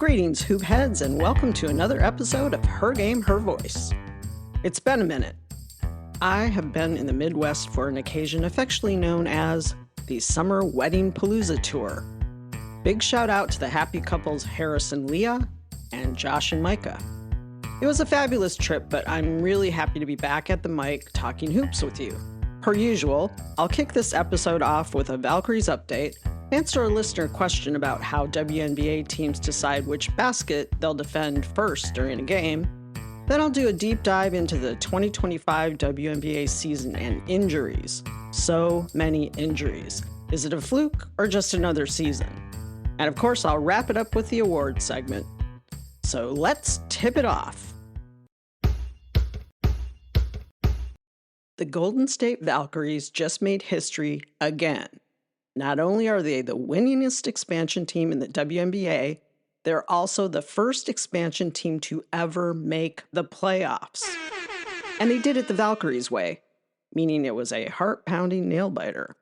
Greetings, hoop heads, and welcome to another episode of Her Game, Her Voice. It's been a minute. I have been in the Midwest for an occasion affectionately known as the Summer Wedding Palooza Tour. Big shout out to the happy couples Harris and Leah and Josh and Micah. It was a fabulous trip, but I'm really happy to be back at the mic talking hoops with you. Per usual, I'll kick this episode off with a Valkyries update, answer a listener question about how WNBA teams decide which basket they'll defend first during a game. Then I'll do a deep dive into the 2025 WNBA season and injuries. So many injuries. Is it a fluke or just another season? And of course, I'll wrap it up with the awards segment. So let's tip it off. The Golden State Valkyries just made history again. Not only are they the winningest expansion team in the WNBA, they're also the first expansion team to ever make the playoffs. And they did it the Valkyries way, meaning it was a heart-pounding nail-biter.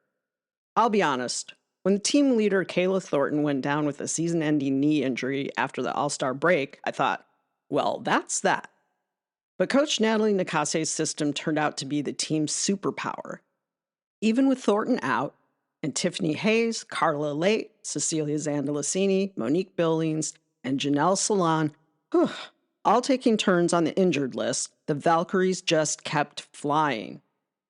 I'll be honest, when the team leader Kayla Thornton went down with a season-ending knee injury after the All-Star break, I thought, well, that's that. But Coach Natalie Nakase's system turned out to be the team's superpower. Even with Thornton out, and Tiffany Hayes, Carla Late, Cecilia Zandalicini, Monique Billings, and Janelle Salon, all taking turns on the injured list, the Valkyries just kept flying.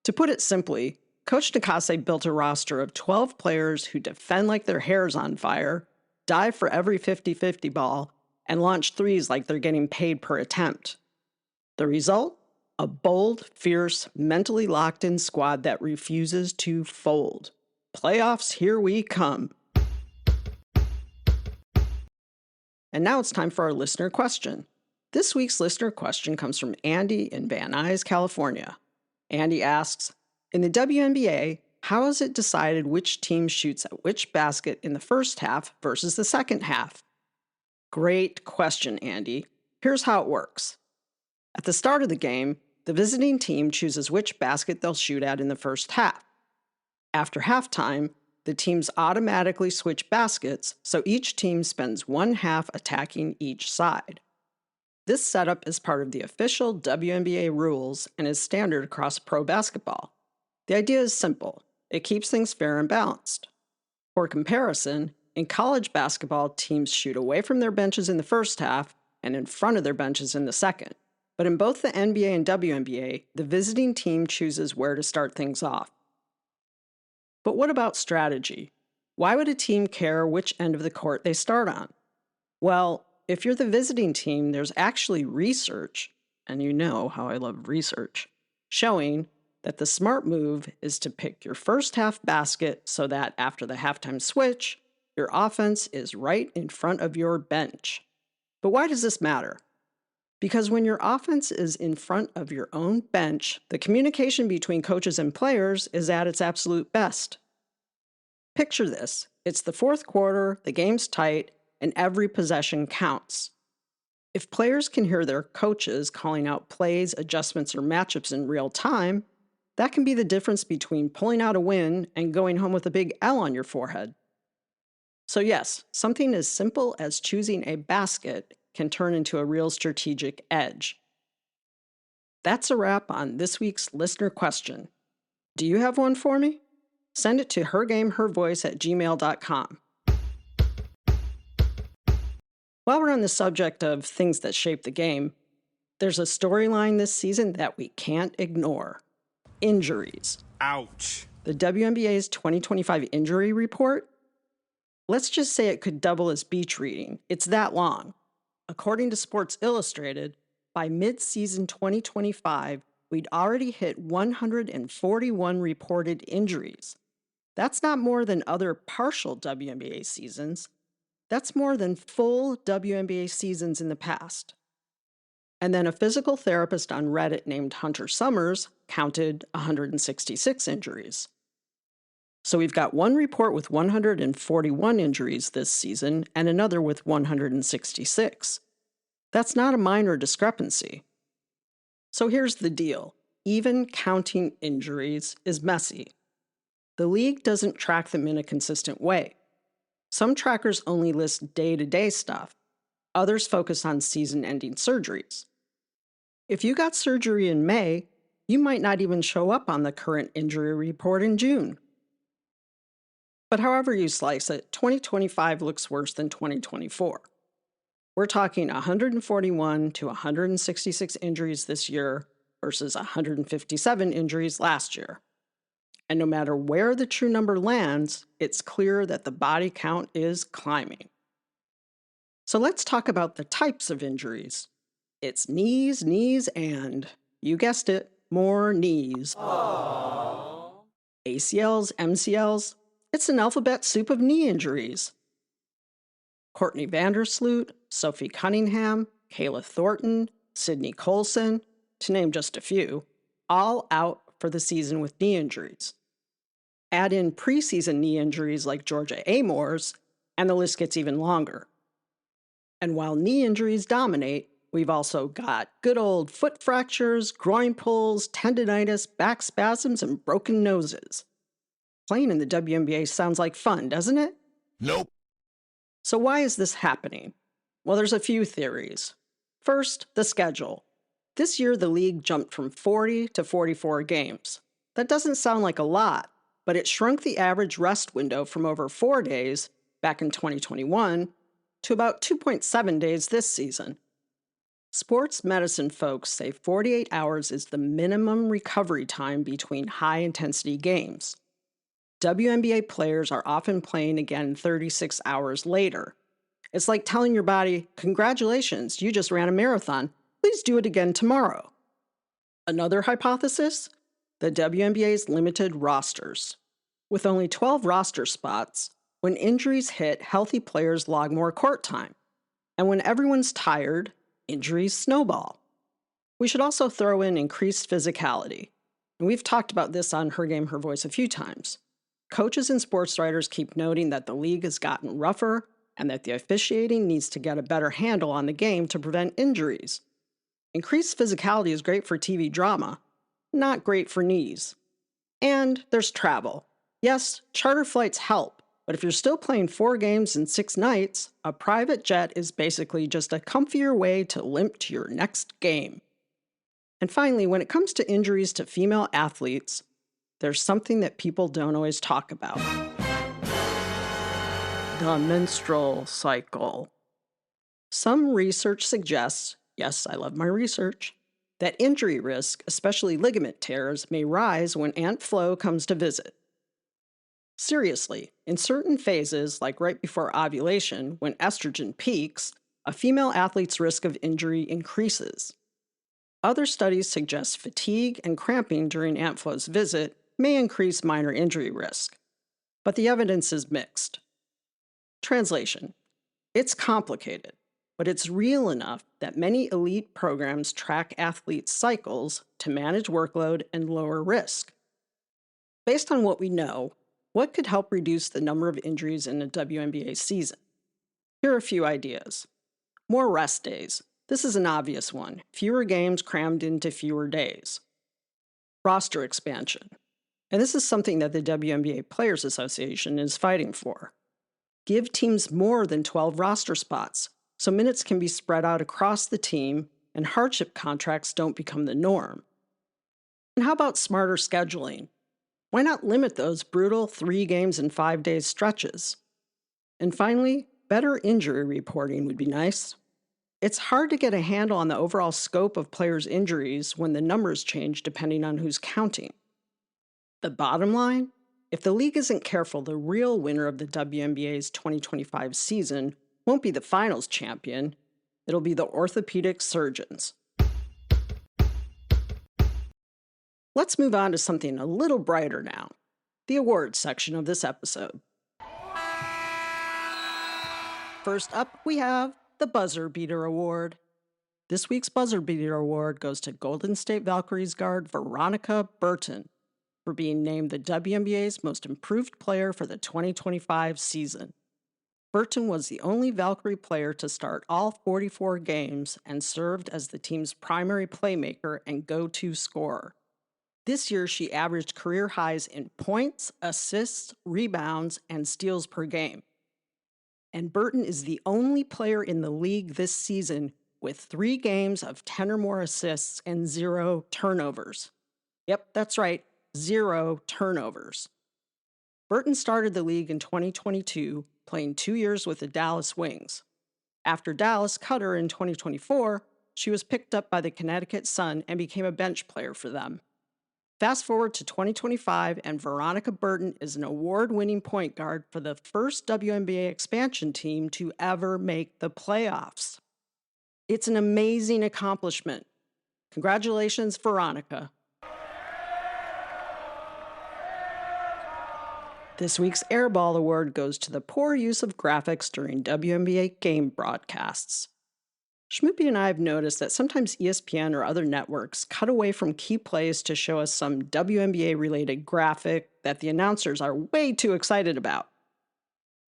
To put it simply, Coach Nakase built a roster of 12 players who defend like their hair's on fire, dive for every 50-50 ball, and launch threes like they're getting paid per attempt. The result? A bold, fierce, mentally locked-in squad that refuses to fold. Playoffs, here we come. And now it's time for our listener question. This week's listener question comes from Andy in Van Nuys, California. Andy asks, in the WNBA, how is it decided which team shoots at which basket in the first half versus the second half? Great question, Andy. Here's how it works. At the start of the game, the visiting team chooses which basket they'll shoot at in the first half. After halftime, the teams automatically switch baskets, so each team spends one half attacking each side. This setup is part of the official WNBA rules and is standard across pro basketball. The idea is simple. It keeps things fair and balanced. For comparison, in college basketball, teams shoot away from their benches in the first half and in front of their benches in the second. But in both the NBA and WNBA, the visiting team chooses where to start things off. But what about strategy? Why would a team care which end of the court they start on? Well, if you're the visiting team, there's actually research, and you know how I love research, showing that the smart move is to pick your first half basket so that after the halftime switch, your offense is right in front of your bench. But why does this matter? Because when your offense is in front of your own bench, the communication between coaches and players is at its absolute best. Picture this. It's the fourth quarter, the game's tight, and every possession counts. If players can hear their coaches calling out plays, adjustments, or matchups in real time, that can be the difference between pulling out a win and going home with a big L on your forehead. So yes, something as simple as choosing a basket can turn into a real strategic edge. That's a wrap on this week's listener question. Do you have one for me? Send it to hergamehervoice@gmail.com. While we're on the subject of things that shape the game, there's a storyline this season that we can't ignore. Injuries. Ouch. The WNBA's 2025 injury report? Let's just say it could double as beach reading. It's that long. According to Sports Illustrated, by mid-season 2025, we'd already hit 141 reported injuries. That's not more than other partial WNBA seasons. That's more than full WNBA seasons in the past. And then a physical therapist on Reddit named Hunter Summers counted 166 injuries. So we've got one report with 141 injuries this season and another with 166. That's not a minor discrepancy. So here's the deal. Even counting injuries is messy. The league doesn't track them in a consistent way. Some trackers only list day-to-day stuff. Others focus on season-ending surgeries. If you got surgery in May, you might not even show up on the current injury report in June. But however you slice it, 2025 looks worse than 2024. We're talking 141 to 166 injuries this year versus 157 injuries last year. And no matter where the true number lands, it's clear that the body count is climbing. So let's talk about the types of injuries. It's knees, and, you guessed it, more knees. Aww. ACLs, MCLs, it's an alphabet soup of knee injuries. Courtney Vandersloot, Sophie Cunningham, Kayla Thornton, Sydney Colson, to name just a few, all out for the season with knee injuries. Add in preseason knee injuries like Georgia Amores, and the list gets even longer. And while knee injuries dominate, we've also got good old foot fractures, groin pulls, tendinitis, back spasms, and broken noses. Playing in the WNBA sounds like fun, doesn't it? Nope. So why is this happening? Well, there's a few theories. First, the schedule. This year, the league jumped from 40 to 44 games. That doesn't sound like a lot, but it shrunk the average rest window from over 4 days back in 2021 to about 2.7 days this season. Sports medicine folks say 48 hours is the minimum recovery time between high-intensity games. WNBA players are often playing again 36 hours later. It's like telling your body, congratulations, you just ran a marathon. Please do it again tomorrow. Another hypothesis? The WNBA's limited rosters. With only 12 roster spots, when injuries hit, healthy players log more court time. And when everyone's tired, injuries snowball. We should also throw in increased physicality. And we've talked about this on Her Game, Her Voice a few times. Coaches and sports writers keep noting that the league has gotten rougher and that the officiating needs to get a better handle on the game to prevent injuries. Increased physicality is great for TV drama, not great for knees. And there's travel. Yes, charter flights help, but if you're still playing 4 games in 6 nights, a private jet is basically just a comfier way to limp to your next game. And finally, when it comes to injuries to female athletes, there's something that people don't always talk about. The menstrual cycle. Some research suggests, yes, I love my research, that injury risk, especially ligament tears, may rise when Aunt Flo comes to visit. Seriously, in certain phases, like right before ovulation, when estrogen peaks, a female athlete's risk of injury increases. Other studies suggest fatigue and cramping during Aunt Flo's visit may increase minor injury risk, but the evidence is mixed. Translation: it's complicated, but it's real enough that many elite programs track athletes' cycles to manage workload and lower risk. Based on what we know, what could help reduce the number of injuries in a WNBA season? Here are a few ideas. More rest days. This is an obvious one. Fewer games crammed into fewer days. Roster expansion. And this is something that the WNBA Players Association is fighting for. Give teams more than 12 roster spots, so minutes can be spread out across the team and hardship contracts don't become the norm. And how about smarter scheduling? Why not limit those brutal 3 games in 5 days stretches? And finally, better injury reporting would be nice. It's hard to get a handle on the overall scope of players' injuries when the numbers change depending on who's counting. The bottom line? If the league isn't careful, the real winner of the WNBA's 2025 season won't be the finals champion, it'll be the orthopedic surgeons. Let's move on to something a little brighter now, the awards section of this episode. First up, we have the Buzzer Beater Award. This week's Buzzer Beater Award goes to Golden State Valkyries guard Veronica Burton for being named the WNBA's most improved player for the 2025 season. Burton was the only Valkyrie player to start all 44 games and served as the team's primary playmaker and go-to scorer. This year, she averaged career highs in points, assists, rebounds, and steals per game. And Burton is the only player in the league this season with 3 games of 10 or more assists and 0 turnovers. Yep, that's right, 0 turnovers. Burton started the league in 2022, playing 2 years with the Dallas Wings. After Dallas cut her in 2024, she was picked up by the Connecticut Sun and became a bench player for them. Fast forward to 2025, and Veronica Burton is an award-winning point guard for the first WNBA expansion team to ever make the playoffs. It's an amazing accomplishment. Congratulations, Veronica. This week's Airball award goes to the poor use of graphics during WNBA game broadcasts. Schmoopy and I have noticed that sometimes ESPN or other networks cut away from key plays to show us some WNBA-related graphic that the announcers are way too excited about.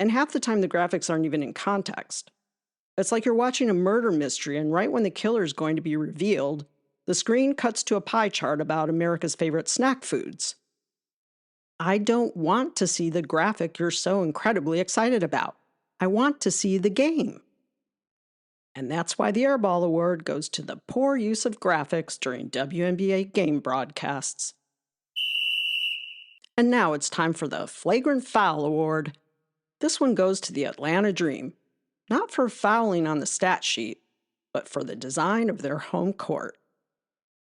And half the time the graphics aren't even in context. It's like you're watching a murder mystery, and right when the killer is going to be revealed, the screen cuts to a pie chart about America's favorite snack foods. I don't want to see the graphic you're so incredibly excited about. I want to see the game. And that's why the Airball Award goes to the poor use of graphics during WNBA game broadcasts. And now it's time for the Flagrant Foul Award. This one goes to the Atlanta Dream, not for fouling on the stat sheet, but for the design of their home court.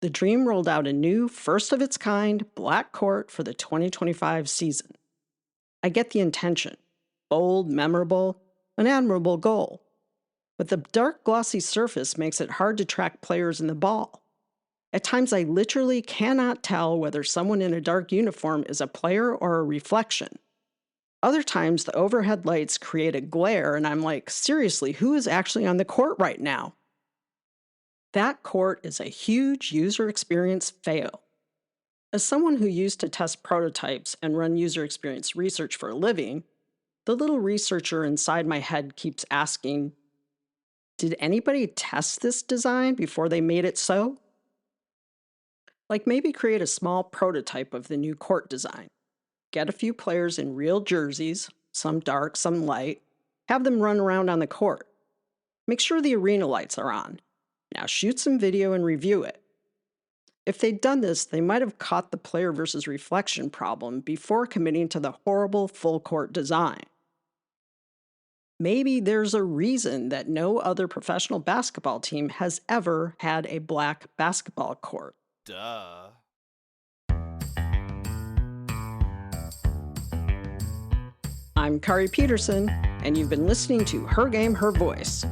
The Dream rolled out a new, first-of-its-kind, black court for the 2025 season. I get the intention. Bold, memorable, an admirable goal. But the dark, glossy surface makes it hard to track players in the ball. At times, I literally cannot tell whether someone in a dark uniform is a player or a reflection. Other times, the overhead lights create a glare, and I'm like, seriously, who is actually on the court right now? That court is a huge user experience fail. As someone who used to test prototypes and run user experience research for a living, the little researcher inside my head keeps asking, did anybody test this design before they made it so? Like maybe create a small prototype of the new court design. Get a few players in real jerseys, some dark, some light, have them run around on the court. Make sure the arena lights are on. Now shoot some video and review it. If they'd done this, they might have caught the player versus reflection problem before committing to the horrible full court design. Maybe there's a reason that no other professional basketball team has ever had a black basketball court. Duh. I'm Kaari Peterson, and you've been listening to Her Game, Her Voice.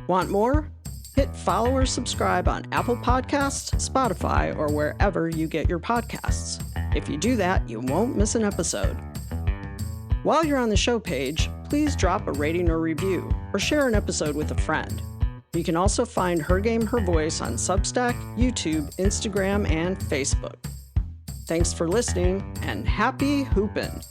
Want more? Hit follow or subscribe on Apple Podcasts, Spotify, or wherever you get your podcasts. If you do that, you won't miss an episode. While you're on the show page, please drop a rating or review, or share an episode with a friend. You can also find Her Game, Her Voice on Substack, YouTube, Instagram, and Facebook. Thanks for listening, and happy hoopin'!